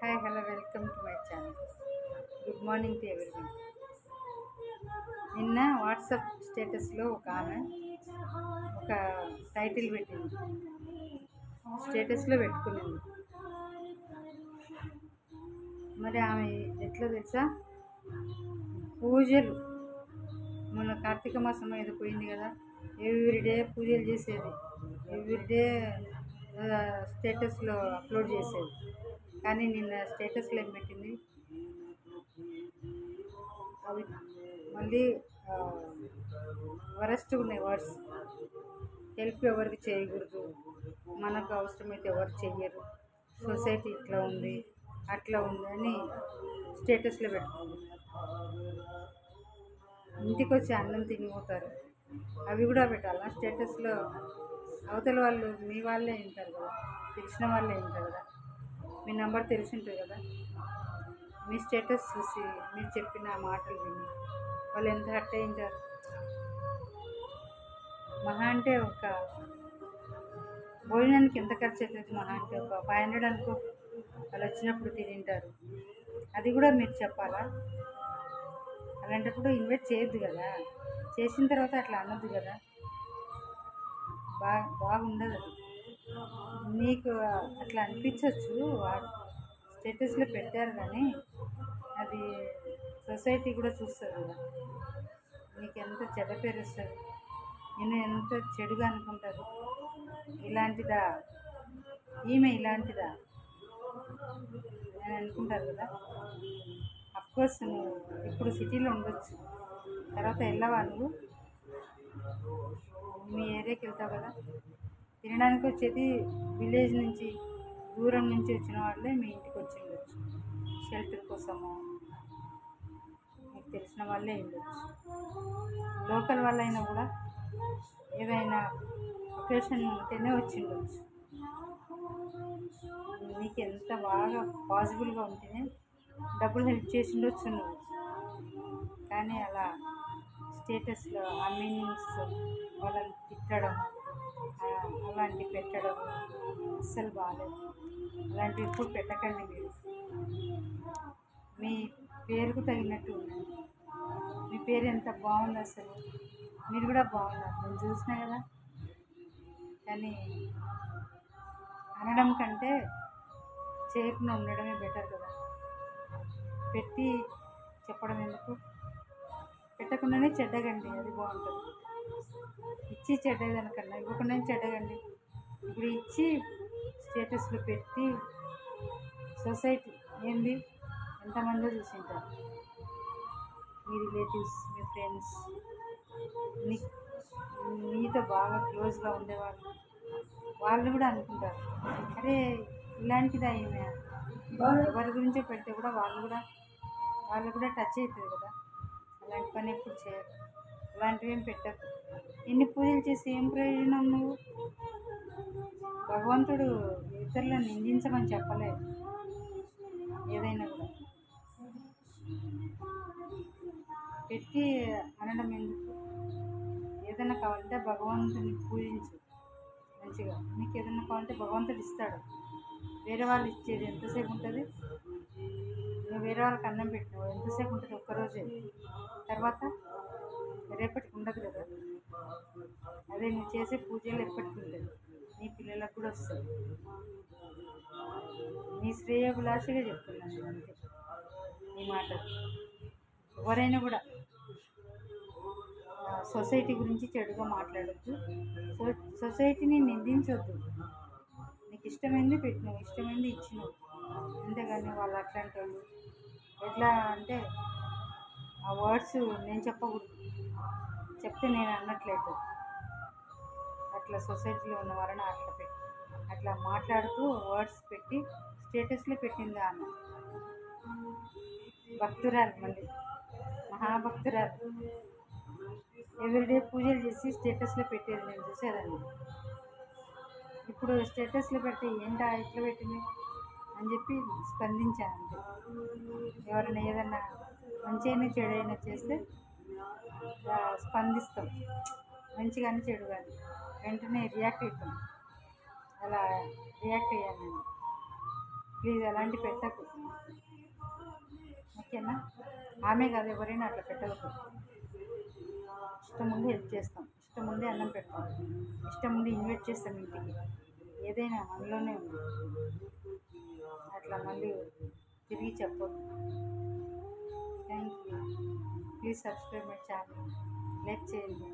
Hi hello welcome to my channel. Good morning to everyone. నిన్న WhatsApp స్టేటస్లో ఒక ఆమె ఒక టైటిల్ పెట్టింది, స్టేటస్లో పెట్టుకునింది. మరి ఆమె ఎట్లా తెలుసా, పూజలు మొన్న కార్తీక మాసం ఏదో పోయింది కదా, ఎవ్రీడే పూజలు చేసేది, ఎవ్రీడే స్టేటస్లో అప్లోడ్ చేసేది. కానీ నిన్న స్టేటస్లో ఏం పెట్టింది, అవి మళ్ళీ వరస్ట్ ఉన్నాయి వర్డ్స్. హెల్ప్ ఎవరికి చేయకూడదు, మనకు అవసరమైతే ఎవరు చెయ్యరు, సొసైటీ ఇట్లా ఉంది అట్లా ఉంది అని స్టేటస్లో పెట్టుకుంది. ఇంటికి వచ్చి అన్నం తినిపోతారు, అవి కూడా పెట్టాలా స్టేటస్లో? అవతల వాళ్ళు మీ వాళ్ళే వింటారు కదా, తెలిసిన వాళ్ళే వింటారు కదా, మీ నెంబర్ తెలిసి ఉంటుంది కదా. మీ స్టేటస్ చూసి మీరు చెప్పిన మాటలు విని వాళ్ళు ఎంత హర్ట్ అయింటారు. మహా అంటే ఒక భోజనానికి ఎంత ఖర్చు అవుతుంది? మహా అంటే ఒక 500 అనుకో, వాళ్ళు వచ్చినప్పుడు తింటారు. అది కూడా మీరు చెప్పాలా? అలాంటప్పుడు ఇన్వైట్ చేయొద్దు కదా, చేసిన తర్వాత అట్లా అనొద్దు కదా, బాగుండదు. నీకు అట్లా అనిపించవచ్చు, స్టేటస్లో పెట్టారు కానీ అది సొసైటీ కూడా చూస్తుంది కదా, నీకు ఎంత చెడ్డ పేరు వస్తుంది, నేను ఎంత చెడుగా అనుకుంటారు. ఇలాంటిదా ఈమె, ఇలాంటిదా అని అనుకుంటారు కదా. అఫ్కోర్స్ నువ్వు ఇప్పుడు సిటీలో ఉండొచ్చు, తర్వాత వెళ్ళవా నువ్వు? మీ ఏరియాకి వెళ్తావు కదా. తినడానికి వచ్చేది విలేజ్ నుంచి, దూరం నుంచి వచ్చిన వాళ్ళే మీ ఇంటికి వచ్చి ఉండొచ్చు, షెల్టర్ కోసము మీకు తెలిసిన వాళ్ళే ఉండొచ్చు. లోకల్ వాళ్ళైనా కూడా ఏదైనా ఒకేషన్ ఉంటేనే వచ్చి ఉండొచ్చు. నీకు ఎంత బాగా పాసిబుల్గా ఉంటేనే డబ్బులు హెల్ప్ చేసి ఉండొచ్చు నువ్వు. కానీ అలా స్టేటస్లో ఆ మీనింగ్స్ వాళ్ళని తిట్టడం, అలాంటివి పెట్టడం అస్సలు బాగాలేదు. అలాంటివి ఎప్పుడు పెట్టకండి. మీరు మీ పేరుకు తగినట్టు ఉండండి. మీ పేరు ఎంత బాగుంది, అసలు మీరు కూడా బాగున్నారు, నేను చూసినా కదా. కానీ అనడం కంటే చేయకుండా ఉండడమే బెటర్ కదా. పెట్టి చెప్పడం ఎందుకు? పెట్టకుండానే చెడ్డగండి, అది బాగుంటుంది. ఇచ్చి చెడ్డదనకన్నా ఇవ్వకుండానే చెడ్డగండి. ఇప్పుడు ఇచ్చి స్టేటస్లో పెట్టి సొసైటీ ఏంది, ఎంతమందో చూసింటారు. మీ రిలేటివ్స్, మీ ఫ్రెండ్స్, మీతో బాగా క్లోజ్గా ఉండేవాళ్ళు, వాళ్ళు కూడా అనుకుంటారు, అరే ఇలాంటిదా ఈమె, ఎవరి గురించో పెడితే కూడా వాళ్ళు కూడా టచ్ అవుతుంది కదా. అలాంటి పని ఎప్పుడు చేయరు, అలాంటివి ఏం పెట్టరు. ఎన్ని పూజలు చేసి ఏం ప్రయోజనం? నువ్వు భగవంతుడు ఇతరులను నిందించమని చెప్పలేదు. ఏదైనా కూడా పెట్టి అనడం ఎందుకు? ఏదైనా కావాలంటే భగవంతుని పూజించు మంచిగా. నీకు ఏదైనా కావాలంటే భగవంతుడు ఇస్తాడు. వేరే వాళ్ళు ఇచ్చేది ఎంతసేపు ఉంటుంది? నువ్వు వేరే వాళ్ళకి అన్నం పెట్టినావు, ఎంతసేపు ఉంటుంది? ఒక్కరోజే, తర్వాత రేపటికి ఉండదు కదా. అదే నువ్వు చేసే పూజలు ఎప్పటికి ఉంటుంది, నీ పిల్లలకు కూడా వస్తుంది. నీ శ్రేయోభిలాషగా చెప్తున్నాను అంతే ఈ మాట. ఎవరైనా కూడా సొసైటీ గురించి చెడుగా మాట్లాడద్దు, సొసైటీని నిందించొద్దు. నీకు ఇష్టమైంది పెట్టినావు, ఇష్టమైంది ఇచ్చినావు, అంతేగాని వాళ్ళు అట్లాంటి వాళ్ళు ఎట్లా అంటే ఆ వర్డ్స్ నేను చెప్పకూడదు, చెప్తే నేను అన్నట్లేదు. అట్లా సొసైటీలో ఉన్న వాళ్ళని అట్లా మాట్లాడుతూ వర్డ్స్ పెట్టి స్టేటస్లో పెట్టింది ఆమె. భక్తురాలు, మళ్ళీ మహాభక్తురాలు, ఎవ్రీడే పూజలు చేసి స్టేటస్లో పెట్టేది నేను చూసేదాన్ని. ఇప్పుడు స్టేటస్లో పెడితే ఏంటా ఇట్లా పెట్టింది అని చెప్పి స్పందించాను అంతే. ఎవరైనా ఏదన్నా మంచిగా చెడైనా చేస్తే స్పందిస్తాం, మంచి కానీ చెడు కానీ వెంటనే రియాక్ట్ అవుతాం. అలా రియాక్ట్ అయ్యాను నేను. ప్లీజ్ అలాంటి పెట్టకు, ఓకేనా? ఆమె కాదు, ఎవరైనా అట్లా పెట్టవద్దు. ఇష్టం ఉండి హెల్ప్ చేస్తాం, ఇష్టం ఉండి అన్నం పెడతాం, ఇష్టం ఉండి ఇన్వైట్ చేస్తాం ఇంటికి, ఏదైనా మనలోనే ఉంది. అట్లా మళ్ళీ తిరిగి చెప్పొద్దు. Thank you. Please subscribe my channel, like చేయండి.